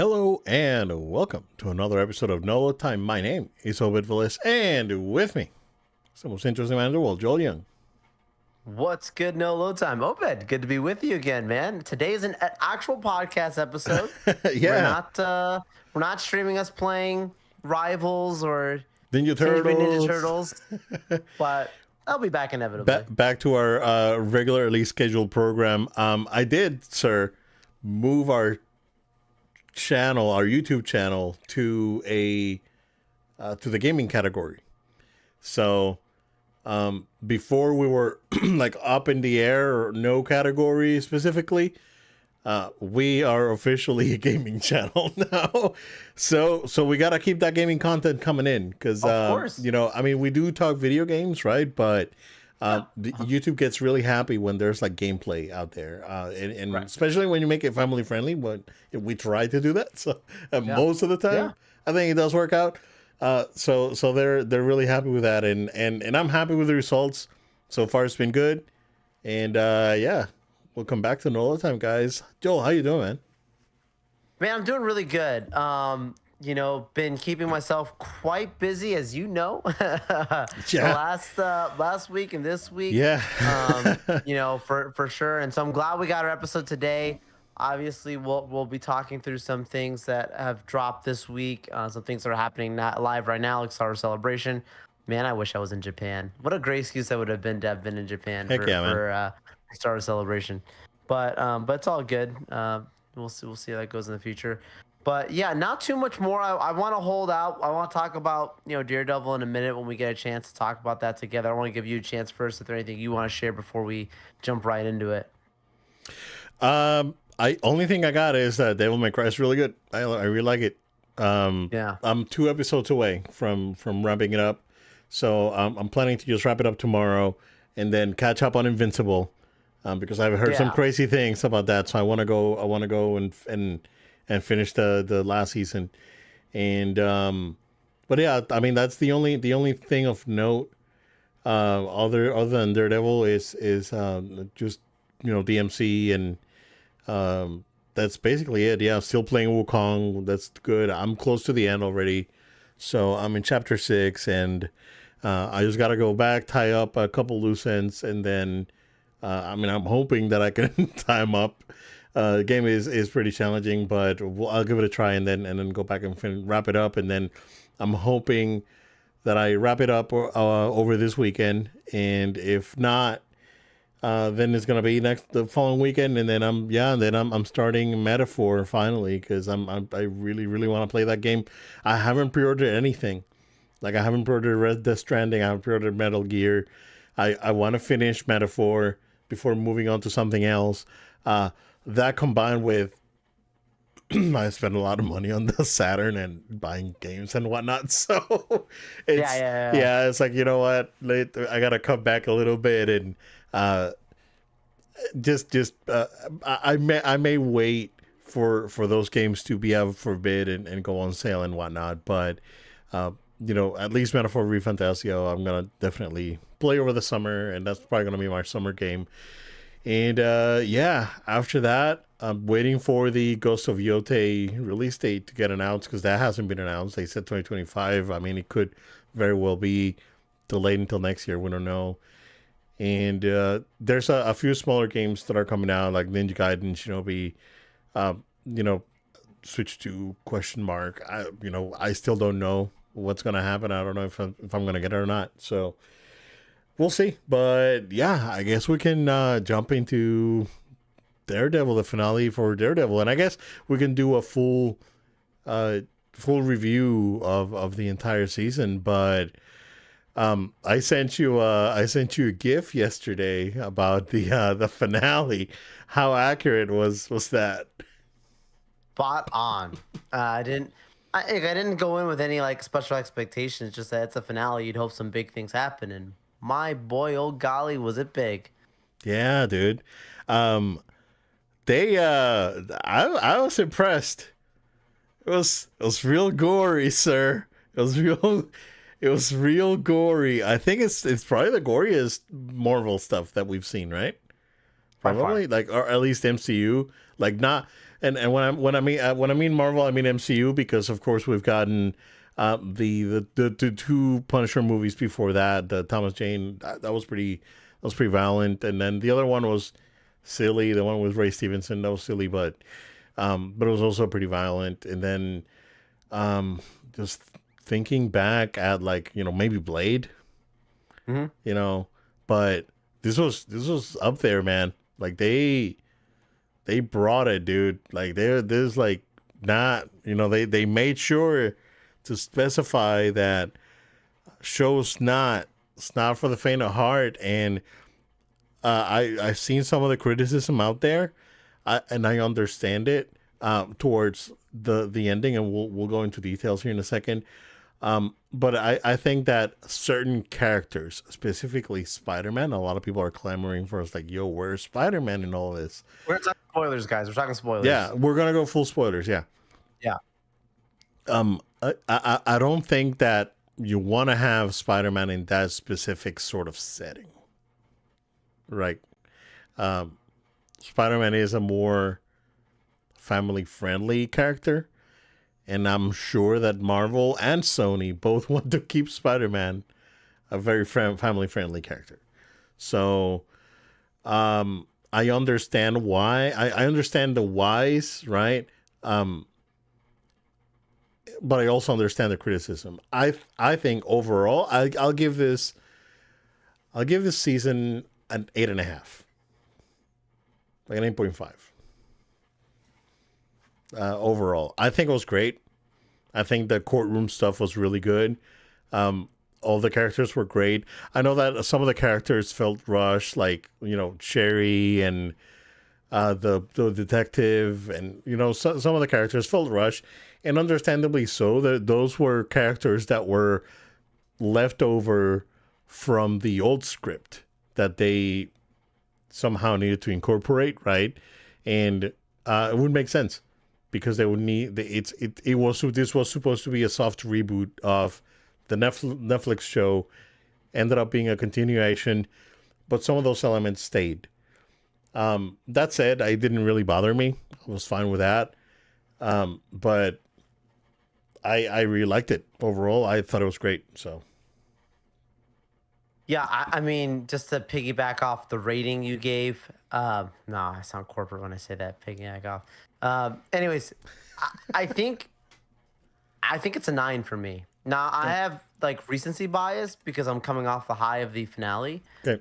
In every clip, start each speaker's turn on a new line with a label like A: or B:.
A: Hello and welcome to another episode of No Load Time. My name is Obed Velez, and with me, it's the most interesting man in the world, Joel Young.
B: What's good? No load time. Obed, good to be with you again, man. Today is an actual podcast episode. We're
A: Yeah,
B: not we're not streaming us playing Rivals or
A: Ninja
B: Teenage Mutant Ninja
A: Turtles.
B: Turtles, but I'll be back inevitably.
A: Back to our regularly scheduled program. I did, sir, move our channel, our YouTube channel, to the gaming category. So before we were like up in the air or no category specifically, we are officially a gaming channel now. So we got to keep that gaming content coming in because
B: Of course.
A: I mean, we do talk video games, right? But YouTube gets really happy when there's like gameplay out there, and
B: Right.
A: especially when you make it family friendly. But we try to do that, so most of the time,
B: Yeah.
A: I think it does work out. So they're really happy with that, and I'm happy with the results so far. It's been good, and yeah, we'll come back to Nola time, guys. Joel, how you doing, man?
B: Man, I'm doing really good. Been keeping myself quite busy, as you know.
A: Yeah.
B: Last week and this week.
A: Yeah.
B: For sure. And so I'm glad we got our episode today. Obviously, we'll be talking through some things that have dropped this week, some things that are happening not live right now, like Star Wars Celebration. Man, I wish I was in Japan. What a great excuse that would have been to have been in Japan
A: Heck yeah, man.
B: for Star Wars Celebration. But it's all good. We'll see how that goes in the future. But yeah, not too much more. I want to hold out. I want to talk about Daredevil in a minute when we get a chance to talk about that together. I want to give you a chance first. If there's anything you want to share before we jump right into it.
A: I only thing I got is that Devil May Cry is really good. I really like it.
B: Yeah.
A: I'm 2 episodes away from ramping it up, so I'm planning to just wrap it up tomorrow and then catch up on Invincible, because I've heard some
B: Yeah.
A: crazy things about that. So I want to go and finish the last season, and but yeah, I mean that's the only thing of note. Other than Daredevil is just DMC, and that's basically it. Yeah, still playing Wukong. That's good. I'm close to the end already, so I'm in chapter 6, and I just gotta go back, tie up a couple loose ends, and then I mean I'm hoping that I can tie 'em up. The game is pretty challenging, but I'll give it a try, and then go back and wrap it up, and then I'm hoping that I wrap it up over this weekend, and if not, then it's gonna be the following weekend, and then I'm starting Metaphor finally, because I really want to play that game. I haven't pre-ordered anything, like I haven't pre-ordered Red Death Stranding, I haven't pre-ordered Metal Gear. I want to finish Metaphor before moving on to something else. That combined with I spent a lot of money on the Saturn and buying games and whatnot. So it's
B: Yeah.
A: it's like, you know what? I gotta cut back a little bit, and just I may wait for those games to be out for bid and go on sale and whatnot. But at least Metaphor ReFantazio, I'm gonna definitely play over the summer, and that's probably gonna be my summer game. And after that, I'm waiting for the Ghost of Yote release date to get announced, because that hasn't been announced. They said 2025. I mean, it could very well be delayed until next year. We don't know. And there's a few smaller games that are coming out, like Ninja Gaiden, Shinobi. Switch to question mark. I still don't know what's gonna happen. I don't know if I'm gonna get it or not. So we'll see. But yeah, I guess we can jump into Daredevil, the finale for Daredevil, and I guess we can do a full review of the entire season. But I sent you a GIF yesterday about the finale. How accurate was that?
B: Spot on. I didn't go in with any like special expectations. Just that it's a finale. You'd hope some big things happen, and my boy, old golly, was it big?
A: Yeah, dude. They I was impressed. It was real gory, sir. It was real gory. I think it's probably the goriest Marvel stuff that we've seen, right?
B: by far.
A: probably, like, or at least MCU, like not. And when I mean Marvel, I mean MCU, because of course we've gotten the two Punisher movies before that, the Thomas Jane, that was pretty violent, and then the other one was silly, the one with Ray Stevenson, that was silly, but it was also pretty violent. And then just thinking back at, like, maybe Blade, but this was up there, man. Like they brought it, dude. Like there's like not, they made sure to specify that show's not, it's not for the faint of heart. And I've seen some of the criticism out there, and I understand it towards the ending, and we'll go into details here in a second. But I think that certain characters, specifically Spider-Man, a lot of people are clamoring for us, like, yo, where's Spider-Man in all this?
B: We're talking spoilers, guys. We're talking spoilers.
A: Yeah, we're gonna go full spoilers. Yeah.
B: Yeah.
A: I don't think that you want to have Spider-Man in that specific sort of setting, right? Spider-Man is a more family-friendly character, and I'm sure that Marvel and Sony both want to keep Spider-Man a very family-friendly character. So, I understand why. I understand the whys, right? But I also understand the criticism. I think overall, I'll give this season an 8.5, like an 8.5. Overall, I think it was great. I think the courtroom stuff was really good. All the characters were great. I know that some of the characters felt rushed, like, Sherry and the detective, and some of the characters felt rushed, and understandably so. That those were characters that were left over from the old script that they somehow needed to incorporate, right? And it would make sense, because they would need this was supposed to be a soft reboot of the Netflix show, ended up being a continuation, but some of those elements stayed. That said, it didn't really bother me. I was fine with that. But I really liked it overall. I thought it was great. So
B: Yeah, I mean, just to piggyback off the rating you gave. No, I sound corporate when I say that. Piggyback off. Anyways, I think it's a 9 for me. Now, I have like recency bias because I'm coming off the high of the finale.
A: okay.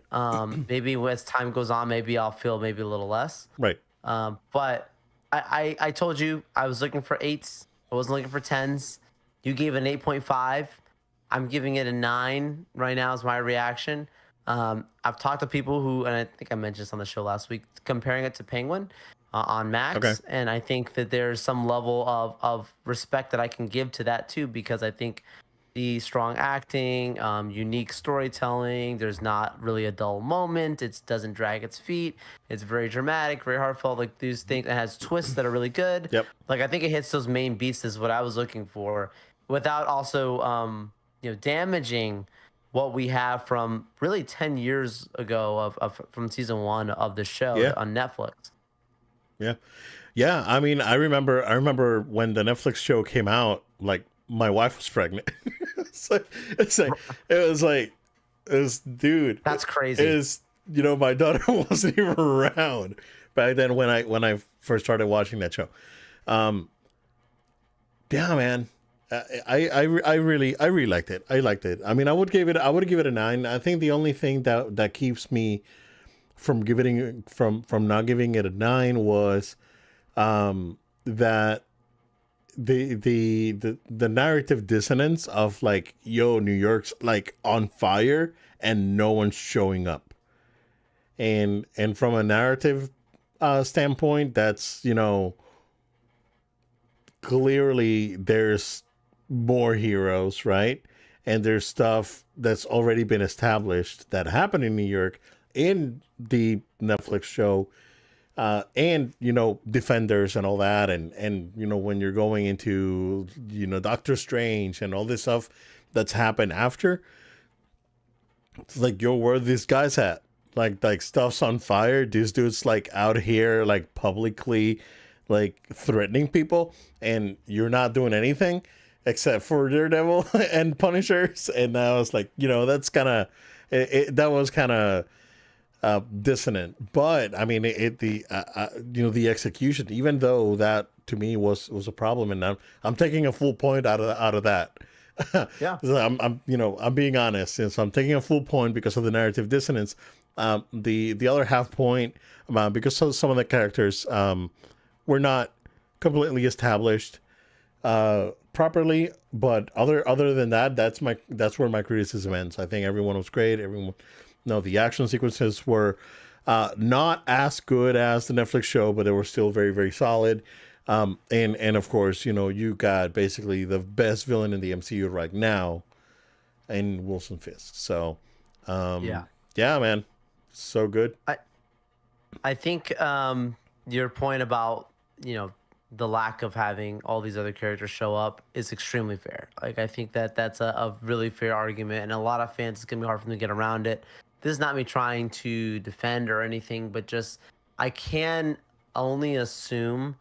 B: Maybe as time goes on, maybe I'll feel maybe a little less.
A: Right.
B: But I told you I was looking for 8s. I wasn't looking for 10s. You gave an 8.5. I'm giving it a 9 right now is my reaction. I've talked to people who, and I think I mentioned this on the show last week, comparing it to Penguin on Max.
A: Okay.
B: And I think that there's some level of respect that I can give to that too, because I think the strong acting, unique storytelling, there's not really a dull moment. It doesn't drag its feet. It's very dramatic, very heartfelt. Like these things, it has twists that are really good.
A: Yep.
B: Like I think it hits those main beats is what I was looking for, without also damaging what we have from really 10 years ago from season 1 of the show on Netflix.
A: Yeah. I mean, I remember when the Netflix show came out, like, my wife was pregnant. Dude,
B: That's crazy.
A: My daughter wasn't even around back then when I first started watching that show. Yeah, man. I really liked it. I liked it. I mean, I would give it a 9. I think the only thing that keeps me from not giving it a 9 was that the narrative dissonance of, like, yo, New York's like on fire and no one's showing up, and from a narrative standpoint, that's, clearly there's more heroes, right? And there's stuff that's already been established that happened in New York in the Netflix show, and Defenders and all that, and when you're going into Doctor Strange and all this stuff that's happened after, it's like, yo, where are these guys at? like stuff's on fire. This dude's like out here like publicly like threatening people, and you're not doing anything except for Daredevil and Punishers. And I was like, that's kind of that was kind of dissonant. But I mean, the execution, even though that to me was a problem, and I'm taking a full point out of that.
B: Yeah.
A: So I'm being honest, and so I'm taking a full point because of the narrative dissonance. The other half point, because some of the characters were not completely established properly, but other than that, that's where my criticism ends. I think everyone was great. The action sequences were not as good as the Netflix show, but they were still very, very solid. And of course, you got basically the best villain in the MCU right now in Wilson Fisk. So, yeah, man, so good.
B: I think your point about the lack of having all these other characters show up is extremely fair. Like, I think that's a really fair argument, and a lot of fans, it's gonna be hard for them to get around it. This is not me trying to defend or anything, but just I can only assume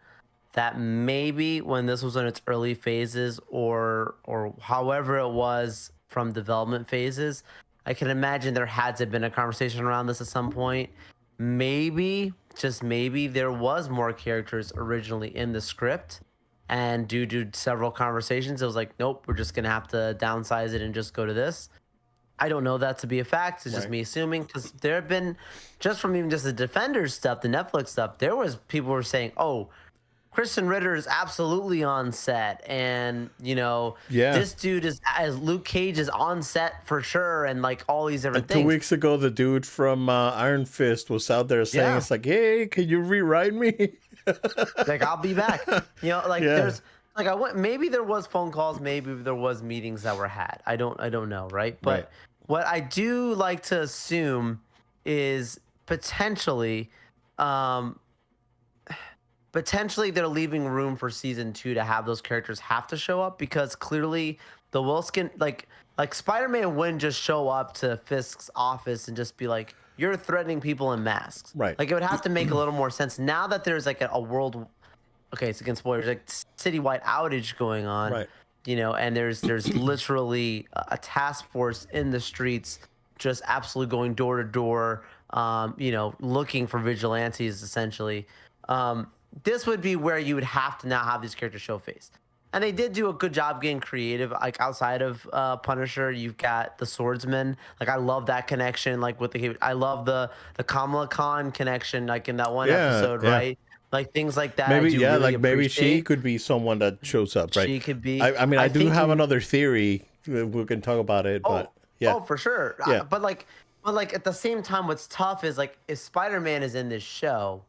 B: that maybe when this was in its early phases, or however it was from development phases, I can imagine there had to have been a conversation around this at some point. Maybe, just maybe, there was more characters originally in the script, and due to several conversations, it was like, nope, we're just gonna have to downsize it and just go to this. I don't know that to be a fact. It's just me assuming, because there have been, just from even just the Defenders stuff, the Netflix stuff, there was people were saying, oh, Kristen Ritter is absolutely on set, and this dude is, as Luke Cage is on set for sure, and like all these different things.
A: 2 weeks ago, the dude from Iron Fist was out there saying, "It's like, hey, can you rewrite me?
B: Like, I'll be back." There's like maybe there was phone calls, maybe there was meetings that were had. I don't know, right? But what I do like to assume is potentially they're leaving room for season 2 to have those characters have to show up, because clearly the Wilson, like Spider-Man wouldn't just show up to Fisk's office and just be like, you're threatening people in masks.
A: Right.
B: Like, it would have to make a little more sense now that there's like a world, okay, it's against spoilers, like citywide outage going on.
A: Right.
B: And there's literally a task force in the streets just absolutely going door to door, looking for vigilantes essentially. This would be where you would have to now have these characters show face. And they did do a good job getting creative. Like, outside of Punisher, you've got the Swordsman. Like, I love that connection. Like, I love the Kamala Khan connection, like in that one episode, right? Like, things like that.
A: Maybe she could be someone that shows up, right?
B: She could be.
A: I do have another theory. We can talk about it, but yeah.
B: Oh, for sure.
A: Yeah.
B: But at the same time, what's tough is, like, if Spider-Man is in this show,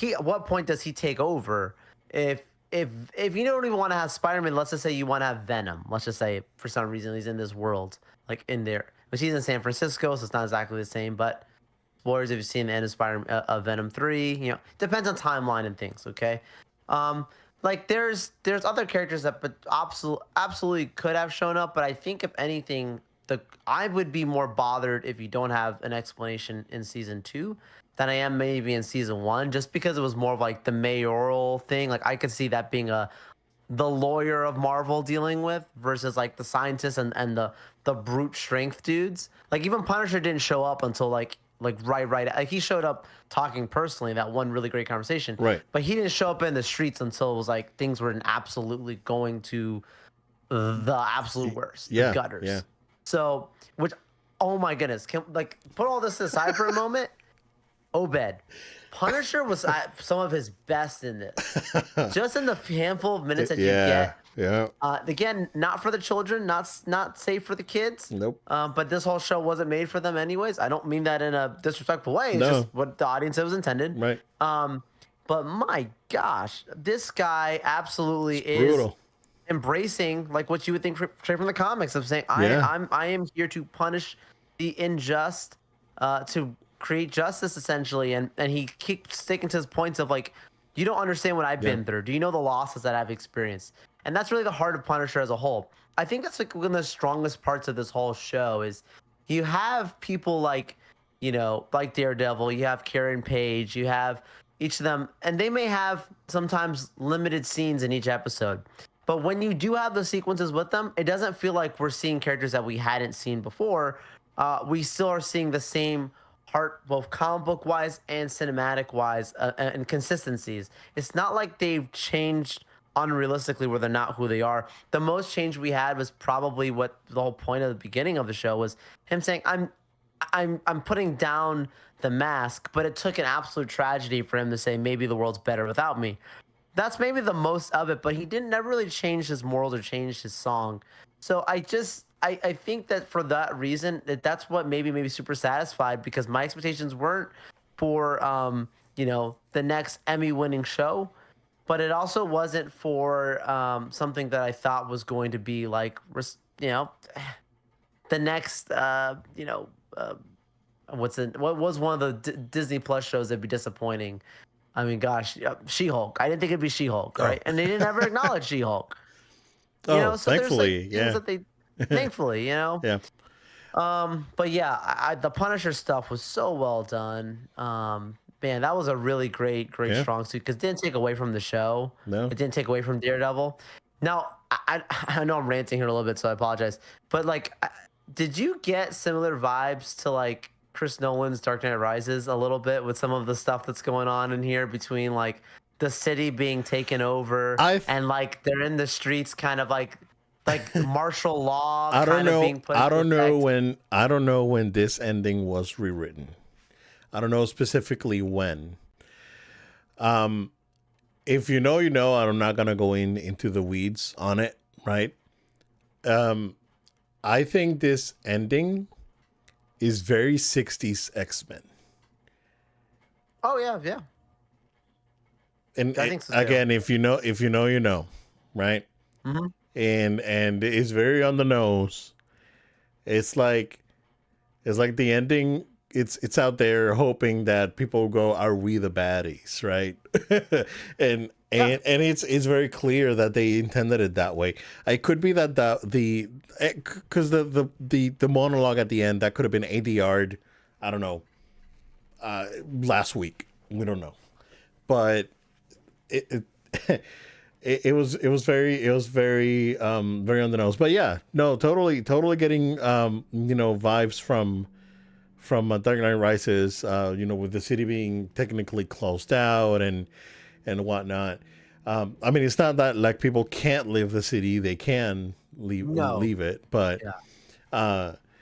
B: at what point does he take over? If you don't even want to have Spider-Man, let's just say you want to have Venom. Let's just say for some reason he's in this world, like in there, which he's in San Francisco, so it's not exactly the same. But spoilers if you've seen the end of Venom 3, depends on timeline and things. Okay, like there's other characters that but absolutely could have shown up, but I think if anything, I would be more bothered if you don't have an explanation in season 2 than I am maybe in season 1, just because it was more of like the mayoral thing. Like, I could see that being the lawyer of Marvel dealing with versus like the scientists and the brute strength dudes. Like, even Punisher didn't show up until like right. Like, he showed up talking personally, that one really great conversation.
A: Right.
B: But he didn't show up in the streets until it was like things were absolutely going to the absolute worst, the gutters.
A: Yeah.
B: So, oh my goodness, put all this aside for a moment. Obed, Punisher was at some of his best in this. Just in the handful of minutes that you get.
A: Yeah.
B: Again, not for the children, not safe for the kids.
A: Nope.
B: But this whole show wasn't made for them anyways. I don't mean that in a disrespectful way. It's just what the audience was intended.
A: Right.
B: But my gosh, this guy absolutely is
A: brutal.
B: Embracing like what you would think straight from the comics of saying, I am here to punish the unjust, to create justice essentially, and he keeps sticking to his points of like, you don't understand what I've been through. Do you know the losses that I've experienced? And that's really the heart of Punisher as a whole. I think that's like one of the strongest parts of this whole show is you have people like, like Daredevil, you have Karen Page, you have each of them, and they may have sometimes limited scenes in each episode. But when you do have those sequences with them, it doesn't feel like we're seeing characters that we hadn't seen before. We still are seeing the same heart, both comic book wise and cinematic wise, and consistencies. It's not like they've changed unrealistically where they're not who they are. The most change we had was probably what the whole point of the beginning of the show was him saying, I'm putting down the mask, but it took an absolute tragedy for him to say maybe the world's better without me. That's maybe the most of it, but he didn't never really change his morals or change his song. So I think that for that reason, that's what made me super satisfied, because my expectations weren't for the next Emmy winning show, but it also wasn't for something that I thought was going to be like the next what was one of the Disney Plus shows that'd be disappointing. I mean, gosh, She-Hulk. I didn't think it'd be She-Hulk, right? And they didn't ever acknowledge She-Hulk.
A: Oh,
B: So there's
A: thankfully,
B: like
A: yeah.
B: things that they, thankfully,
A: Yeah.
B: But yeah, the Punisher stuff was so well done. Man, that was a really great,
A: Yeah.
B: strong suit, because it didn't take away from the show.
A: No.
B: It didn't take away from Daredevil. Now, I know I'm ranting here a little bit, so I apologize. But like, did you get similar vibes to like Chris Nolan's Dark Knight Rises a little bit with some of the stuff that's going on in here between like the city being taken over and like they're in the streets, kind of like martial law
A: I don't
B: kind of
A: know.
B: being put
A: I
B: into
A: don't know
B: effect?
A: when this ending was rewritten. I don't know specifically when. If you know, you know. I'm not gonna go into the weeds on it, right? I think this ending is very 60s X-Men.
B: Oh yeah.
A: And
B: I think so too.
A: again, if you know, you know, right?
B: Mm-hmm.
A: And it's very on the nose. It's like the ending. It's out there hoping that people go, "Are we the baddies?" Right? and it's very clear that they intended it that way. It could be that because the monologue at the end, that could have been ADR'd, I don't know, last week. We don't know, but it was very very on the nose. But yeah, no, totally getting vibes from Dark Knight Rises, with the city being technically closed out and whatnot. I mean, it's not that like people can't leave the city; they can leave it, but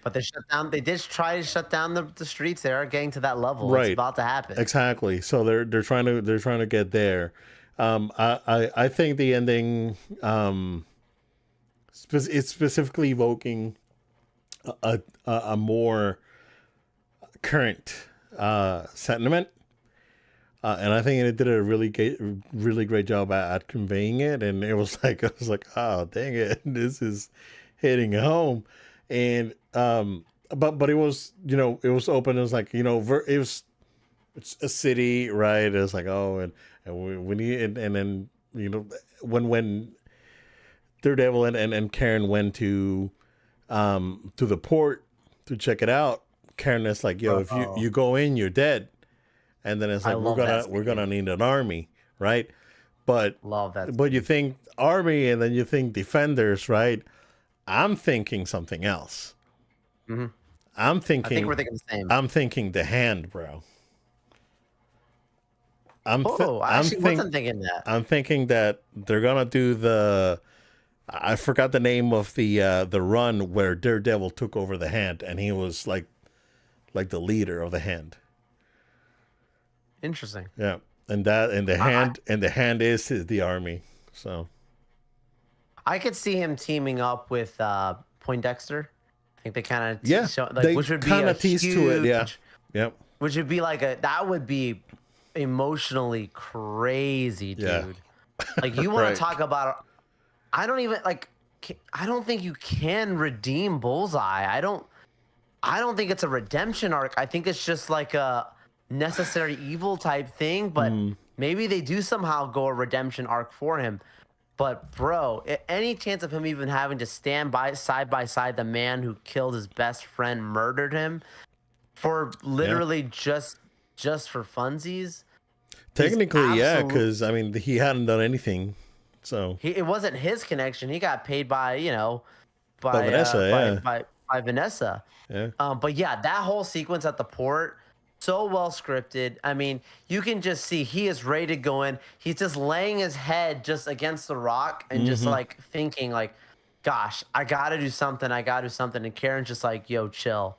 B: But they shut down. They did try to shut down the streets. They are getting to that level.
A: right,
B: It's about to happen.
A: exactly. So they're trying to get there. I think the ending it's specifically evoking a more current sentiment, and I think it did a really great job at conveying it. And it was like, I was like, oh dang it, this is hitting home. And but it was, it was open. It was like, it's a city, right? It was like, oh, and we need, and then when Daredevil and Karen went to the port to check it out, Karen is like, yo, if you go in, you're dead. And then it's like, we're gonna need an army, right? But
B: Love that.
A: But you think army, and then you think defenders, right? I'm thinking something else.
B: Mm-hmm.
A: I think
B: we're thinking the same.
A: I'm thinking the Hand, bro. I
B: wasn't thinking that.
A: I'm thinking that they're gonna do I forgot the name of the run where Daredevil took over the Hand, and he was like the leader of the Hand.
B: Interesting.
A: Yeah, and the Hand is the army. So
B: I could see him teaming up with Poindexter. I think they kind of which would be a
A: tease
B: huge,
A: to it. Yeah, yep.
B: Which would be that would be emotionally crazy, dude.
A: Yeah.
B: Like, you want
A: Right.
B: to talk about? I don't even I don't think you can redeem Bullseye. I don't think it's a redemption arc. I think it's just like a necessary evil type thing. But maybe they do somehow go a redemption arc for him. But bro, any chance of him even having to stand side by side the man who killed his best friend, murdered him, for literally just for funsies.
A: Technically, yeah,
B: absolute-
A: because I mean he hadn't done anything, so
B: It wasn't his connection. He got paid by
A: By Vanessa, yeah.
B: by Vanessa.
A: yeah,
B: But yeah, that whole sequence at the port, so well scripted. I mean, you can just see he is ready to go in. He's just laying his head just against the rock and just like thinking like, gosh, I gotta do something. I gotta do something. And Karen's just like, yo, chill.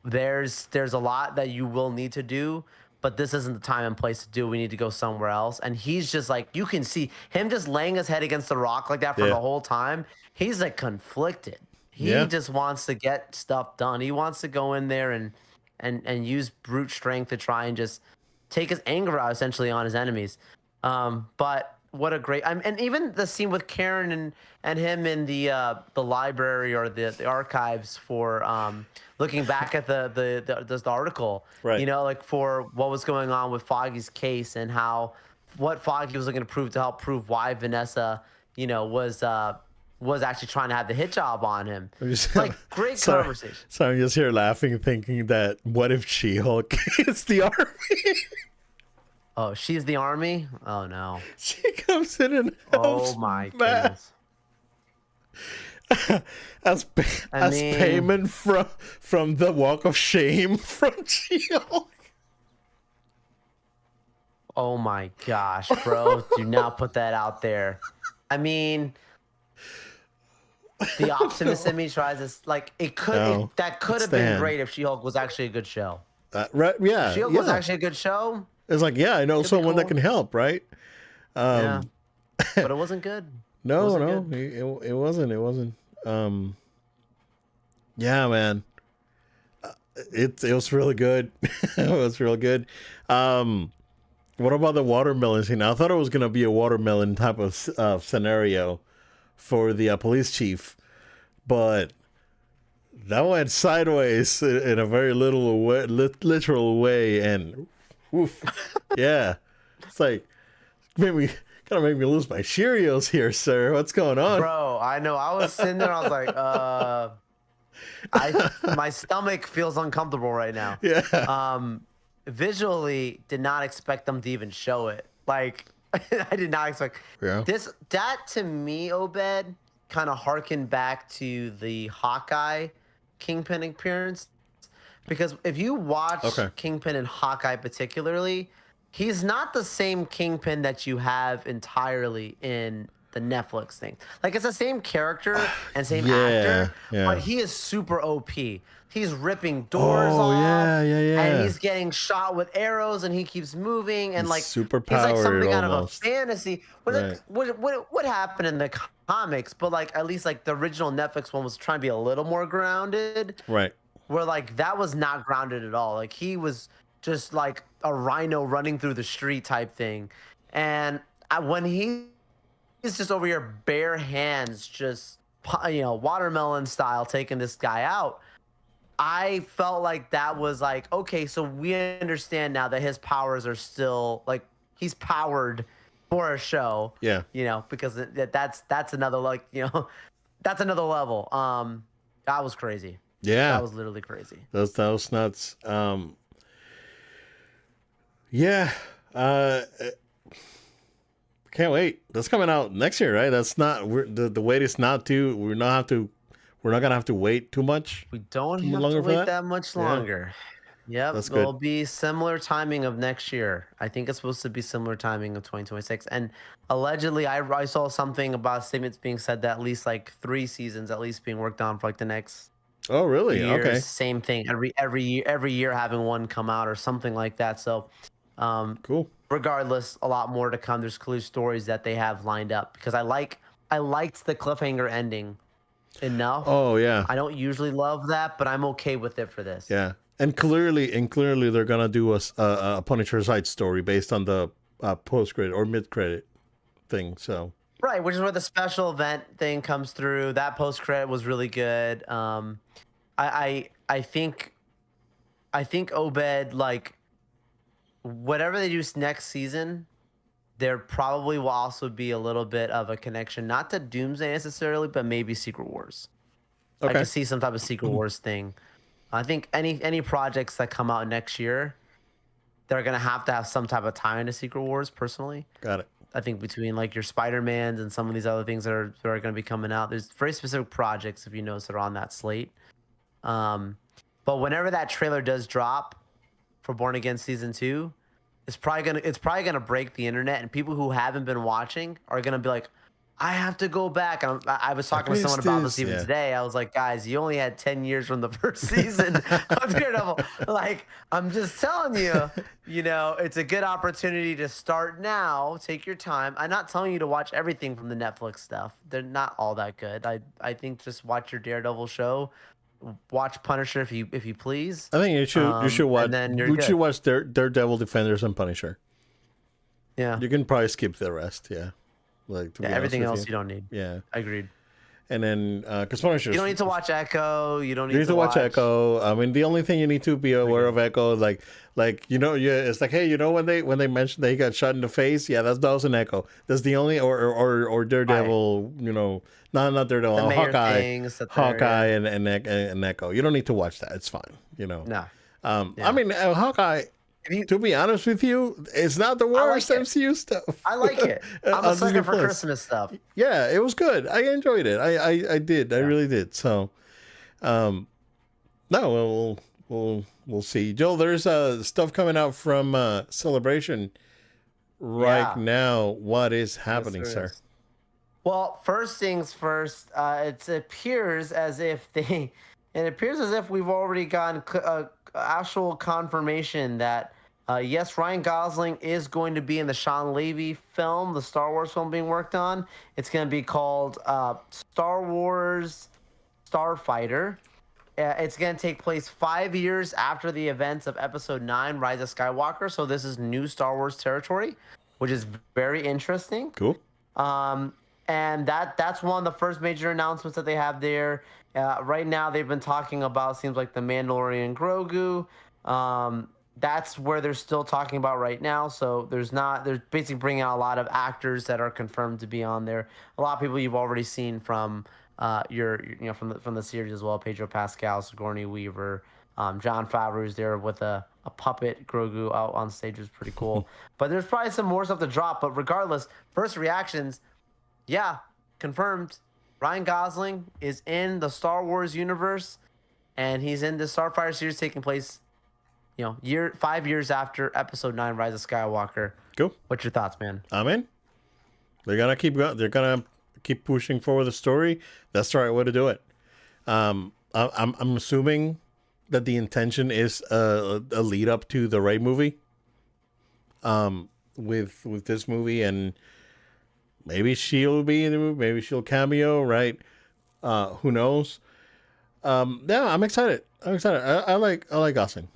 B: There's a lot that you will need to do, but this isn't the time and place to do. We need to go somewhere else. And he's just like, you can see him just laying his head against the rock like that for the whole time. He's like conflicted. He just wants to get stuff done. He wants to go in there and use brute strength to try and just take his anger out essentially on his enemies. But what a great and even the scene with Karen and him in the library or the archives for looking back at the article,
A: Right.
B: you know, like for what was going on with Foggy's case and how what Foggy was looking to prove to help prove why Vanessa, you know, was actually trying to have the hit job on him. Like great conversation.
A: So I'm just here laughing, thinking that what if She-Hulk is the army?
B: Oh, she's the army? Oh no.
A: She comes in and helps
B: Oh my
A: Matt
B: goodness.
A: as
B: I mean-
A: payment from the walk of shame from She-Hulk.
B: Oh my gosh, bro. Do not put that out there. I mean, the optimist in me tries to like it could
A: No,
B: that could
A: it's
B: have been
A: Dan.
B: great if She-Hulk was actually a good show.
A: Right? Yeah.
B: She-Hulk
A: yeah.
B: was actually a good show.
A: It's like, yeah, I know
B: It'd be
A: someone that
B: cool.
A: can help, right?
B: Yeah. But it wasn't good.
A: No,
B: wasn't
A: no,
B: good.
A: it wasn't. It wasn't. Yeah, man. It was really good. It was real good. What about the watermelon scene? I thought it was gonna be a watermelon type of scenario for the police chief, but that went sideways in a very literal way, and oof, yeah, it's like kind of make me lose my Cheerios here, sir. What's going on?
B: Bro, I know. I was sitting there, I was like, my stomach feels uncomfortable right now.
A: Yeah,
B: Visually did not expect them to even show it. Like I did not expect
A: Yeah.
B: that to me, Obed, kind of harkened back to the Hawkeye Kingpin appearance. Because if you watch
A: Okay.
B: Kingpin and Hawkeye particularly, he's not the same Kingpin that you have entirely in the Netflix thing. Like it's the same character and same
A: Yeah,
B: actor,
A: yeah.
B: but he is super OP. He's ripping doors
A: Oh,
B: off.
A: yeah, yeah.
B: And he's getting shot with arrows and he keeps moving and
A: He's
B: like
A: super
B: he's like something
A: powered
B: out of a
A: almost.
B: fantasy. But
A: Right.
B: like, what happened in the comics? But like at least like the original Netflix one was trying to be a little more grounded.
A: right.
B: Where like that was not grounded at all. Like he was just like a rhino running through the street type thing. And when he's just over here bare hands, just watermelon style taking this guy out, I felt like that was like, okay, so we understand now that his powers are still like he's powered for a show.
A: Yeah.
B: Because that's another like that's another level. That was crazy.
A: Yeah.
B: That was literally crazy.
A: That was nuts. Yeah. Can't wait. That's coming out next year, right? That's not the wait is not too. We're not gonna have to wait too much.
B: We don't have to
A: longer for
B: wait
A: that?
B: that much
A: Yeah.
B: longer. Yep,
A: That's good.
B: it'll be similar timing of next year. I think it's supposed to be similar timing of 2026. And allegedly, I saw something about statements being said that at least like 3 seasons at least being worked on for like the next
A: Oh, really?
B: years.
A: Okay.
B: Same thing every year having one come out or something like that. So,
A: Cool.
B: regardless, a lot more to come. There's clear stories that they have lined up because I liked the cliffhanger ending enough.
A: Oh, yeah.
B: I don't usually love that, but I'm okay with it for this.
A: Yeah. And clearly, they're gonna do a Punisher side story based on the post credit or mid credit thing. So
B: Right, which is where the special event thing comes through. That post credit was really good. I think Obed, like whatever they do next season, there probably will also be a little bit of a connection, not to Doomsday necessarily, but maybe Secret Wars. I
A: okay.
B: could see some type of Secret Wars thing I think any projects that come out next year, they're gonna have some type of tie into Secret Wars. Personally,
A: Got it.
B: I think between like your Spider-Mans and some of these other things that are going to be coming out, there's very specific projects, if you notice, that are on that slate. Um, but whenever that trailer does drop for Born Again season 2, it's probably gonna break the internet, and people who haven't been watching are gonna be like, I have to go back. I was talking with someone
A: missed
B: about
A: this.
B: this even
A: Yeah.
B: today. I was like, guys, you only had 10 years from the first season of Daredevil. Like, I'm just telling you, it's a good opportunity to start now. Take your time. I'm not telling you to watch everything from the Netflix stuff. They're not all that good. I think just watch your Daredevil show. Watch Punisher if you please.
A: I think you should watch.
B: And then you're
A: You
B: good.
A: should watch Daredevil, Defenders, and Punisher.
B: Yeah.
A: You can probably skip the rest. Yeah, like to be honest
B: Everything
A: with
B: else you don't need.
A: Yeah,
B: Agreed.
A: and then because Punisher.
B: You don't need to watch Echo. You don't need,
A: You need to watch Echo. I mean, the only thing you need to be aware of Echo, like it's like, hey, when they mentioned that he got shot in the face, yeah, that was an Echo. That's the only or Daredevil, not Daredevil,
B: The mayor
A: Hawkeye,
B: things that
A: Hawkeye, and Echo. You don't need to watch that. It's fine.
B: No.
A: I
B: Yeah.
A: mean, Hawkeye. To be honest with you, it's not the worst
B: like it.
A: MCU stuff.
B: I like it. I'm
A: on
B: a
A: Disney
B: sucker for
A: Plus.
B: Christmas stuff.
A: Yeah, it was good. I enjoyed it. I did. I really did. So, no, we'll see. Joel, there's stuff coming out from Celebration right
B: Yeah.
A: now. What is happening,
B: there
A: sir?
B: is. Well, first things first. It appears as if we've already gotten actual confirmation that yes, Ryan Gosling is going to be in the Sean Levy film, the Star Wars film being worked on. It's going to be called Star Wars Starfighter. It's going to take place 5 years after the events of Episode 9, Rise of Skywalker. So this is new Star Wars territory, which is very interesting.
A: Cool.
B: And that's one of the first major announcements that they have there. Right now, they've been talking about, seems like the Mandalorian Grogu. That's where they're still talking about right now. So they're basically bringing out a lot of actors that are confirmed to be on there. A lot of people you've already seen from from the series as well. Pedro Pascal, Sigourney Weaver, Jon Favreau's there with a puppet Grogu out on stage, was pretty cool. But there's probably some more stuff to drop. But regardless, first reactions, yeah, confirmed. Ryan Gosling is in the Star Wars universe, and he's in the Starfighter series taking place, 5 years after Episode 9, Rise of Skywalker.
A: Cool.
B: What's your thoughts, man?
A: I'm in. They're gonna keep going. They're gonna keep pushing forward the story. That's the right way to do it. I'm assuming that the intention is a lead up to the Rey movie. With this movie, and maybe she'll be in the movie. Maybe she'll cameo. Right? Who knows? Yeah, I'm excited. I like Gosling.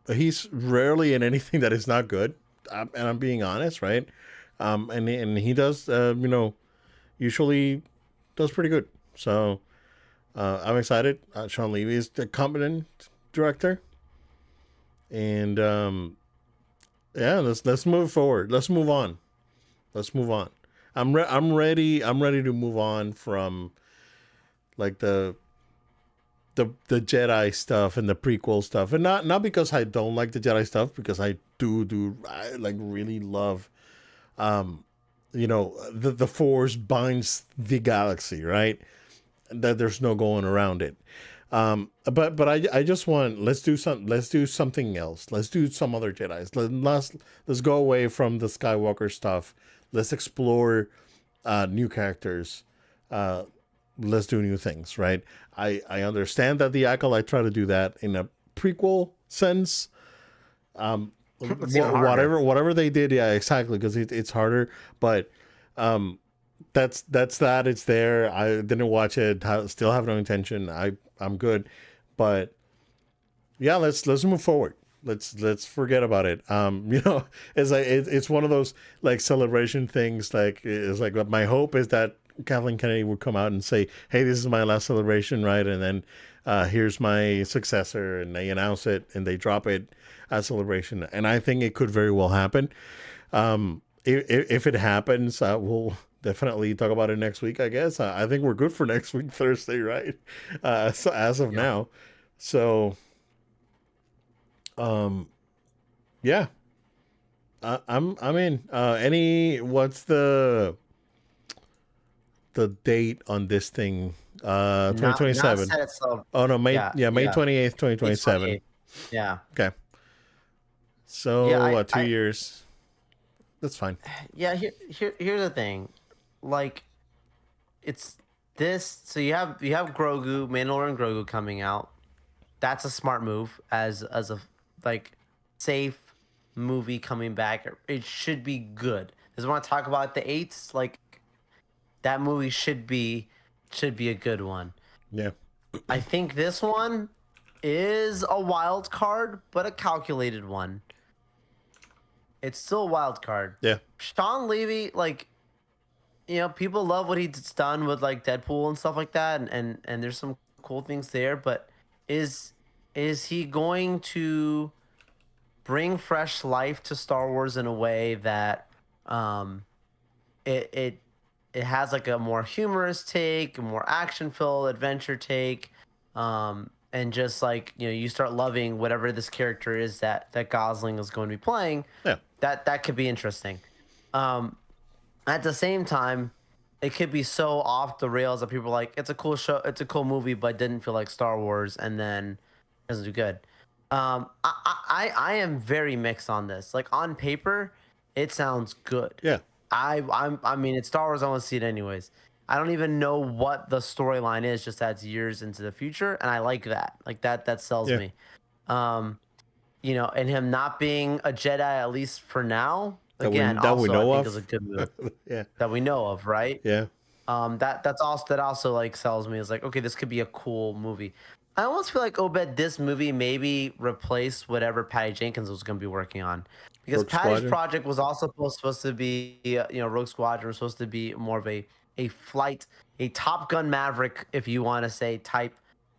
A: He's rarely in anything that is not good, and I'm being honest, right? And he does, usually does pretty good. So I'm excited. Sean Levy is the competent director, and yeah, let's move forward. Let's move on. I'm ready to move on from like the Jedi stuff and the prequel stuff, and not because I don't like the Jedi stuff, because I I like really love, the Force binds the galaxy, right? That there's no going around it. But I just want, let's do something else. Let's do some other Jedis. Let's go away from the Skywalker stuff. Let's explore new characters. Let's do new things, right? I understand that the Acolyte tried to do that in a prequel sense. Whatever they did, yeah, exactly, because it's harder. But that's that. It's there. I didn't watch it. Still have no intention. I'm good. But yeah, let's move forward. Let's forget about it. It's like it's one of those like celebration things. Like it's like my hope is that Kathleen Kennedy would come out and say, "Hey, this is my last celebration, right?" And then here's my successor, and they announce it and they drop it at Celebration. And I think it could very well happen. If it happens, definitely talk about it next week. I guess I think we're good for next week, Thursday, right? So as of
B: Yeah.
A: now, so um, yeah, I'm in. Any what's the date on this thing?
B: Not
A: 2027.
B: set itself.
A: Oh no, May,
B: Yeah,
A: yeah, May
B: yeah.
A: 28th,
B: May
A: 2027.
B: 28th. Yeah.
A: Okay.
B: Yeah,
A: So what, 2 years? That's fine.
B: yeah, here's the thing. Like it's this so you have Grogu, Mandalorian Grogu coming out. That's a smart move as a like safe movie coming back. It should be good. Does want to talk about the eights? Like that movie should be a good one.
A: Yeah.
B: I think this one is a wild card, but a calculated one. It's still a wild card.
A: Yeah.
B: Sean Levy, like, people love what he's done with like Deadpool and stuff like that, and there's some cool things there. But is is he going to bring fresh life to Star Wars in a way that um it it it has like a more humorous take, a more action filled adventure take, and just like you start loving whatever this character is that Gosling is going to be playing.
A: Yeah.
B: That could be interesting. Um, at the same time, it could be so off the rails that people are like, it's a cool show, it's a cool movie, but didn't feel like Star Wars, and then doesn't do good. I am very mixed on this. Like on paper, it sounds good.
A: Yeah.
B: I mean, it's Star Wars. I want to see it anyways. I don't even know what the storyline is. Just that's years into the future, and I like that. Like that sells
A: Yeah.
B: me. Um, and him not being a Jedi, at least for now. Again,
A: That we
B: also
A: know
B: I think
A: of.
B: is a good move
A: Yeah.
B: that we know of, right?
A: Yeah.
B: That also like sells me. Is like, okay, this could be a cool movie. I almost feel like Obed, this movie maybe replace whatever Patty Jenkins was going to be working on, because
A: Rogue
B: Patty's
A: Squadron.
B: project was also supposed to be, Rogue Squadron was supposed to be more of a flight, a Top Gun Maverick, if you want to say, type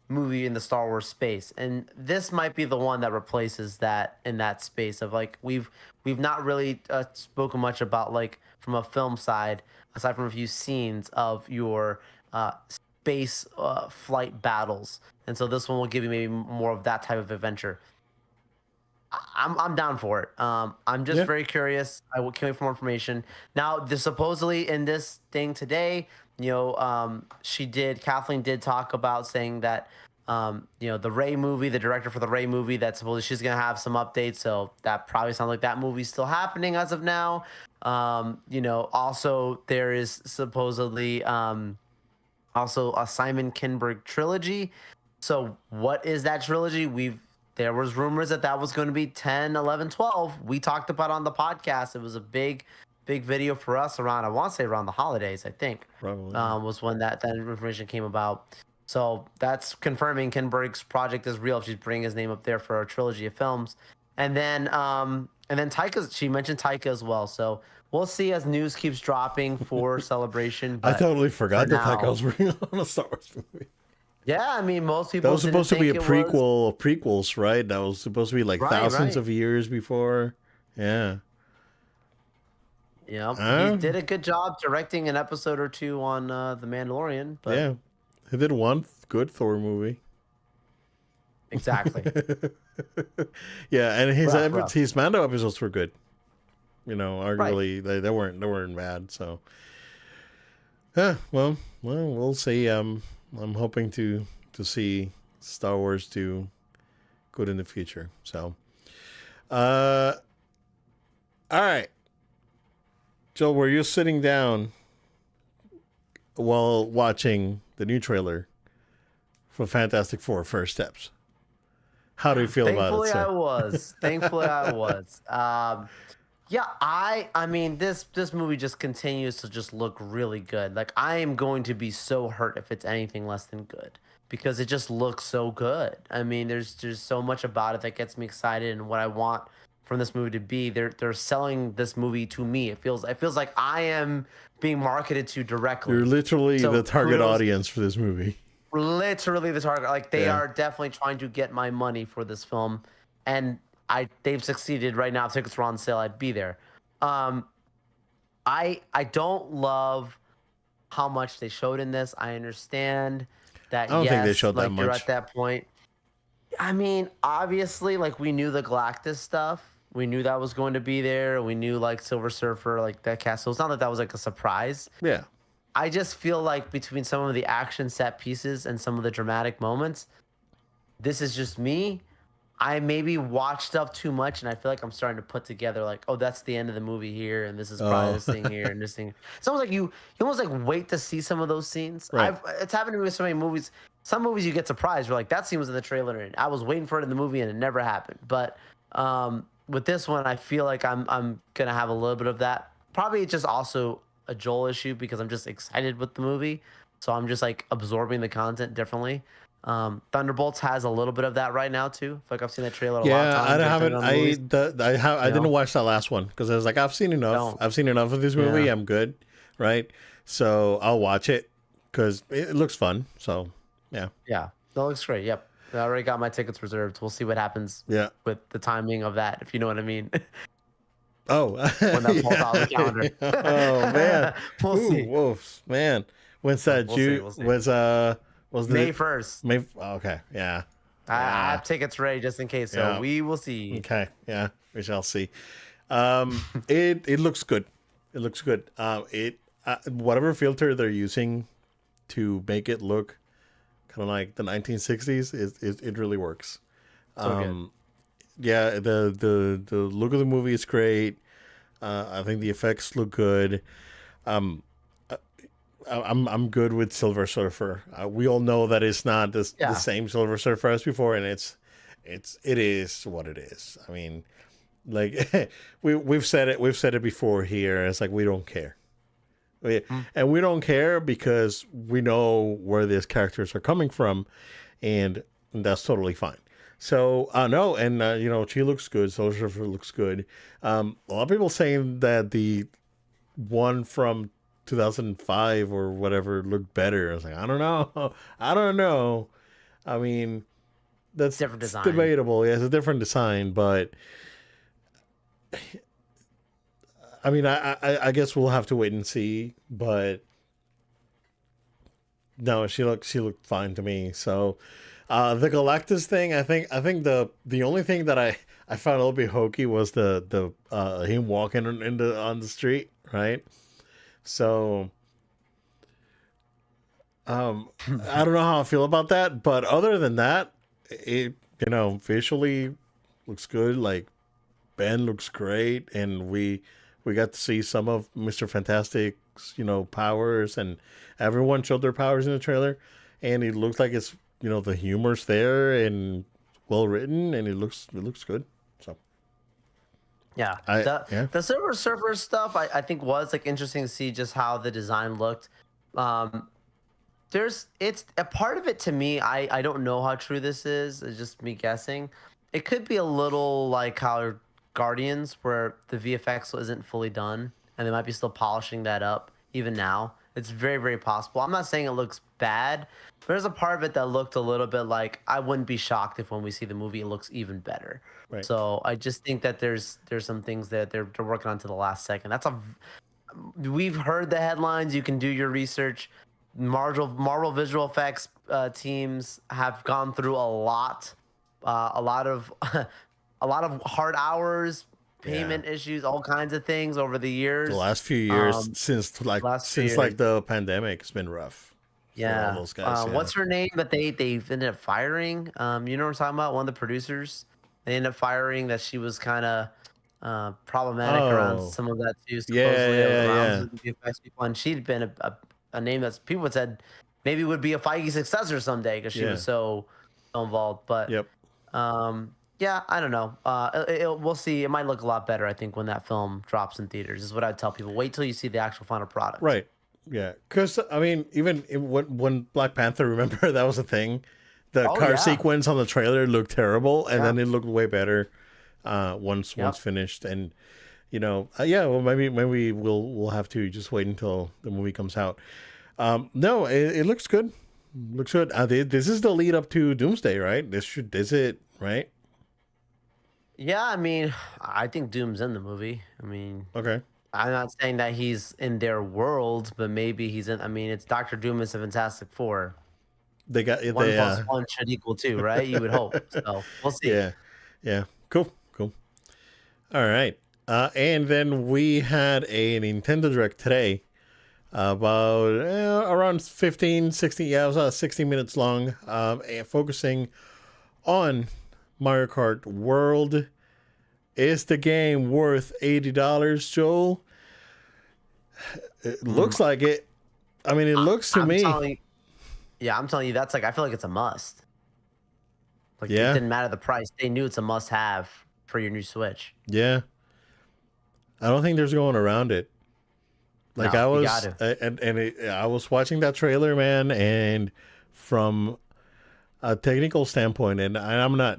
B: movie in the Star Wars space, and this might be the one that replaces that in that space of like we've not really spoken much about like from a film side aside from a few scenes of your space flight battles, and so this one will give you maybe more of that type of adventure. I'm down for it. I'm just
A: Yeah.
B: very curious. Can't wait for more information. Now, supposedly in this thing today, Kathleen did talk about saying that, the Ray movie, the director for the Ray movie, that supposedly she's gonna have some updates. So that probably sounds like that movie's still happening as of now. Also there is supposedly also a Simon Kinberg trilogy. So what is that trilogy? There was rumors that was going to be 10, 11, 12. We talked about on the podcast. It was a big video for us around, I want to say around the holidays, I think.
A: Probably.
B: Was when that information came about. So that's confirming Kinberg's project is real. She's bringing his name up there for a trilogy of films. And then she mentioned Taika as well. So we'll see as news keeps dropping for Celebration.
A: I
B: But
A: totally forgot that
B: now-
A: Taika was working on a Star Wars movie.
B: yeah, I mean, most people
A: That was
B: didn't
A: supposed to be a
B: think it was-
A: prequel of prequels, right? That was supposed to be like
B: Right,
A: thousands
B: right.
A: of years before. Yeah.
B: Yeah,
A: Oh.
B: he did a good job directing an episode or two on The Mandalorian. But
A: Yeah. He did one good Thor movie.
B: exactly.
A: Yeah, and
B: Rough.
A: his Mando episodes were good. Arguably they weren't bad. So, well, we'll see. I'm hoping to see Star Wars do good in the future. So, all right, Joel, were you sitting down while watching the new trailer for Fantastic Four: First Steps? How do you feel about it,
B: Thankfully, I
A: sir?
B: was. Thankfully, I was. Yeah, I mean, this movie just continues to just look really good. Like, I am going to be so hurt if it's anything less than good, because it just looks so good. I mean, there's so much about it that gets me excited, and what I want from this movie to be. They're selling this movie to me. It feels like I am being marketed to directly.
A: You're literally
B: So
A: the target
B: kudos-
A: audience for this movie.
B: Literally the target. Like, they
A: Yeah.
B: are definitely trying to get my money for this film, and they've succeeded. Right now, if tickets were on sale, I'd be there. I don't love how much they showed in this. I understand that,
A: I don't think they
B: yes,
A: showed that
B: like you're at
A: much.
B: that point. I mean, obviously, like we knew the Galactus stuff. We knew that was going to be there. We knew like Silver Surfer, like that cast. So it's not that that was like a surprise.
A: Yeah.
B: I just feel like between some of the action set pieces and some of the dramatic moments, this is just me. I maybe watched stuff too much, and I feel like I'm starting to put together like, oh, that's the end of the movie here, and this is probably
A: Oh,
B: this thing here, and this thing. It's almost like you almost like wait to see some of those scenes.
A: right.
B: It's happened to me with so many movies. Some movies you get surprised. You're like, that scene was in the trailer, and I was waiting for it in the movie, and it never happened. But with this one, I feel like I'm gonna have a little bit of that. Probably it's just also a Joel issue because I'm just excited with the movie, so I'm just like absorbing the content differently. Thunderbolts has a little bit of that right now too. I feel like I've seen that trailer a lot of
A: Yeah, I
B: times.
A: don't
B: Anytime
A: haven't.
B: on the movies,
A: I
B: you
A: didn't
B: know,
A: watch that last one because I was like, I've seen enough.
B: don't.
A: I've seen enough of this movie.
B: Yeah,
A: I'm good, right? So I'll watch it because it looks fun. So yeah,
B: yeah, that looks great. Yep, I already got my tickets reserved. We'll see what happens
A: yeah.
B: with the timing of that, if you know what I mean.
A: Oh,
B: When that falls out of the
A: yeah.
B: calendar,
A: Oh man.
B: we'll
A: Ooh,
B: see.
A: wolf, man. When's that?
B: We'll see. We'll see.
A: Was
B: May
A: the
B: 1st.
A: May? Okay, yeah,
B: I
A: yeah,
B: have tickets ready just in case. So
A: yeah.
B: we will see.
A: Okay, yeah. We shall see. It looks good. It looks good. Whatever filter they're using to make it look kind of like the 1960s, it really works.
B: So good.
A: Yeah, the look of the movie is great. I think the effects look good. Um, I'm good with Silver Surfer. We all know that it's not the
B: Yeah.
A: same Silver Surfer as before, and it is what it is. I mean, like we've said it before here. It's like we don't care. And we don't care because we know where these characters are coming from, and that's totally fine. So no, and she looks good. Silver Surfer looks good. A lot of people saying that the one from 2005 or whatever looked better. I was like, I don't know, I don't know. I mean, that's
B: Different design.
A: debatable. Yeah, it's a different design, but I mean, I guess we'll have to wait and see. But no, she looked fine to me. So the Galactus thing, I think the only thing that I found a little bit hokey was the him walking on the street, right? So I don't know how I feel about that, but other than that, it visually looks good. Like Ben looks great, and we got to see some of Mr. Fantastic's powers, and everyone showed their powers in the trailer, and it looks like it's the humor's there and well written, and it looks good. So
B: Yeah.
A: yeah.
B: The Silver Surfer stuff I think was like interesting to see just how the design looked. Um it's a part of it to me. I don't know how true this is. It's just me guessing. It could be a little like how Guardians, where the VFX isn't fully done, and they might be still polishing that up even now. It's very, very possible. I'm not saying it looks bad, but there's a part of it that looked a little bit like I wouldn't be shocked if when we see the movie it looks even better.
A: Right.
B: So I just think that there's some things that they're working on to the last second. We've heard the headlines. You can do your research. Marvel visual effects teams have gone through a lot of a lot of hard hours, payment issues, all kinds of things over the years.
A: The last few years
B: Last few
A: since
B: years.
A: the pandemic, it's been rough for all
B: Yeah.
A: those guys. Yeah.
B: What's her name that they ended up firing? You know what I'm talking about? One of the producers. They ended up firing that she was kind of problematic around
A: Oh.
B: some of that too.
A: Yeah,
B: Supposedly
A: yeah,
B: around the effects people, and she'd been a name that people had said maybe would be a Feige successor someday because she
A: Yeah.
B: was so involved. But
A: Yep.
B: yeah, I don't know. We'll see. It might look a lot better, I think, when that film drops in theaters. Is what I'd tell people. Wait till you see the actual final product.
A: Right. Yeah. Because I mean, even when Black Panther, remember that was a thing. The
B: Oh,
A: car
B: yeah.
A: sequence on the trailer looked terrible, and
B: Yeah.
A: then it looked way better once
B: Yep.
A: finished. And yeah. Well, maybe we'll have to just wait until the movie comes out. No, it looks good. Looks good. This is the lead up to Doomsday, right? Is it right?
B: Yeah, I mean, I think Doom's in the movie. I mean,
A: Okay.
B: I'm not saying that he's in their world, but maybe he's in. I mean, it's Doctor Doom is a Fantastic Four.
A: They got
B: One
A: they
B: plus one should equal two, right? You would hope. So we'll see.
A: yeah, yeah, cool, cool. All right. And then we had a Nintendo Direct today, about around 15, 16, yeah, it was 60 minutes long, and focusing on Mario Kart World. Is the game worth $80, Joel? It
B: Mm,
A: looks like it. I mean, it looks to
B: I'm
A: me.
B: telling you, yeah, I'm telling you, that's like I feel like it's a must. Like it
A: Yeah,
B: didn't matter the price; they knew it's a must-have for your new Switch.
A: yeah. I don't think there's going around it. Like
B: No,
A: I
B: you got
A: was,
B: to.
A: I was watching that trailer, man, and from a technical standpoint, and I'm not,